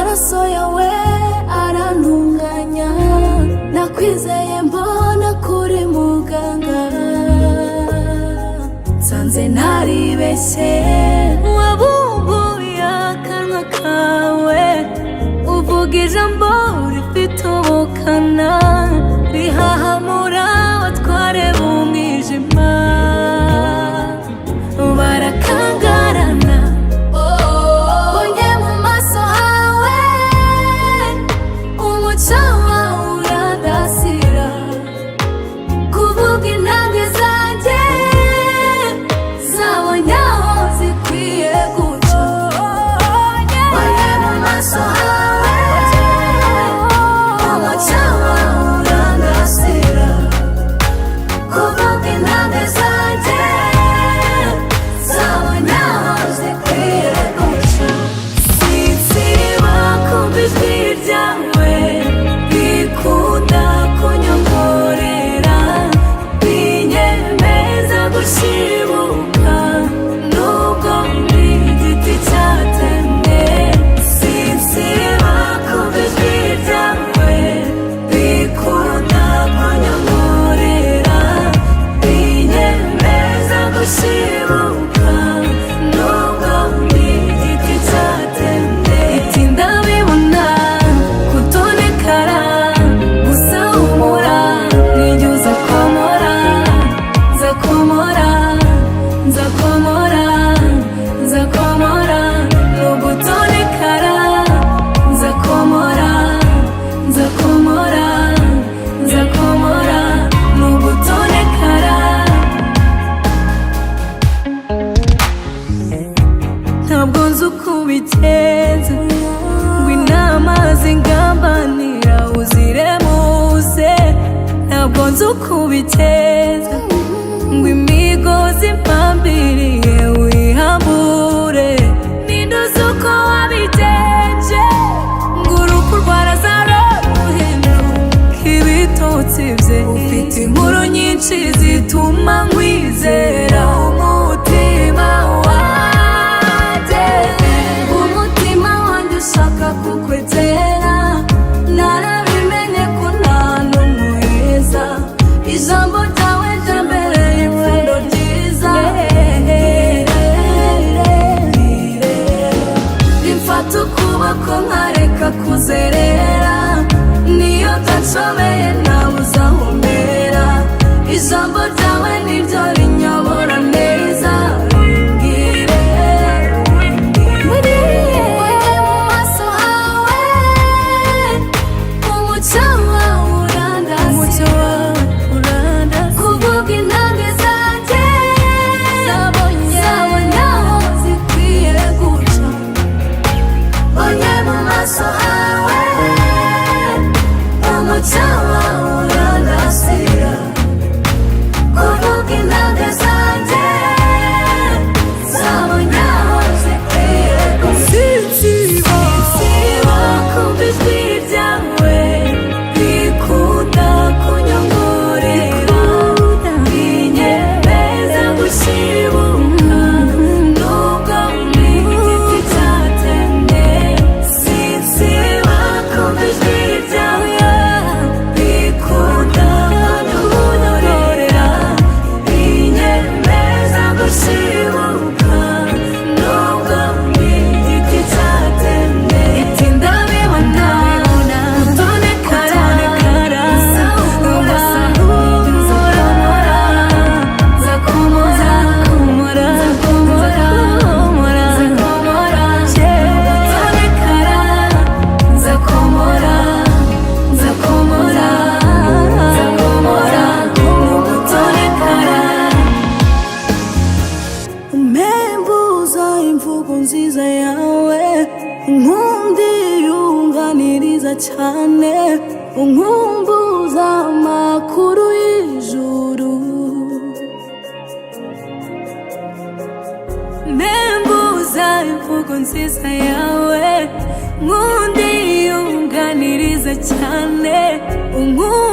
amaraso yawe arantunganya, nakwizeye mbona kuri muganga, nsanze naribeshye. Wabumbuye akanwa kawe uvuga ijambo rifite ubukana, rihahamura abatware b'umwijima, barakangarana. Bonye mu maso hawe umucyo wawe uradasira, kuvuga intambwe zanjye zabonye aho zikwiye guca. Bonye mu maso hawe umucyo wawe uradasira, kuvuga intambwe zanjye zabonye aho zikwiye guca. Sinsiba kumva ijwi ryawe rikunda kunyongorera, binyemeza gushibuka nubwo ndi igiti cyatemwe. Sinsiba kumva ijwi ryawe rikunda kunyongorera, binyemeza gushibuka nubwo ndi igiti cyatemwe. Iti ndabibona kutonekara, gusa humura nijye uza komora, nza komora, nza komora, nza komora. Nugutonekara nza komora, nza komora, nza komora. Nugutonekara ntabwo nzi uko ubigenza, ngo inama zingambanira uziremuze. Ntabwo nzi uko ubigenza, ngo imigozi impambiriye wihambure. Ninde uzi uko wabigenje, ngo urupfu rwarazara ruhinduka ibitotsi bye. Ufite inkuru nyinshi zituma nkwizera, umutima wanjye, umutima wanjye ushaka kukwegera. Narabimenye ko nta n'umuheza, ijambo ryawe ryambereye ipfundo ryiza. Rimfata ukuboko nkareka kuzerera, niyo byashobeye nawe uzahumera. Ijambo ryawe niryo rinyobora neza, rimbwire. Bonye mu maso hawe umucyo wawe urandasira, kuvuga intambwe zanjye zabonye aho zikwiye guca. Bonye mu maso hawe umucyo wawe urandasira, kuvuga intambwe zanjye zabonye aho zikwiye guca. Sinsiba kumva ijwi ryawe rikunda kunyongorera, binyemeza gushibuka nubwo ndi igiti cyatemwe. Sinsiba kumva ijwi ryawe rikunda kunyongorera, binyemeza gushibuka nubwo ndi igiti cyatemwe. Iti ndabibona kutonekara, gusa humura nijye uza komora, nza komora, nza komora, nza komora. Kutonekara nza komora, nza komora, nza komora. Nugutonekara umembuza imvugo nziza yawe, inkundi yunganiriza cyane, unkumbuza amakuru y'ijuru. Membuza imvugo nziza yawe, nkundi yunganiriza cyane, unkumbuza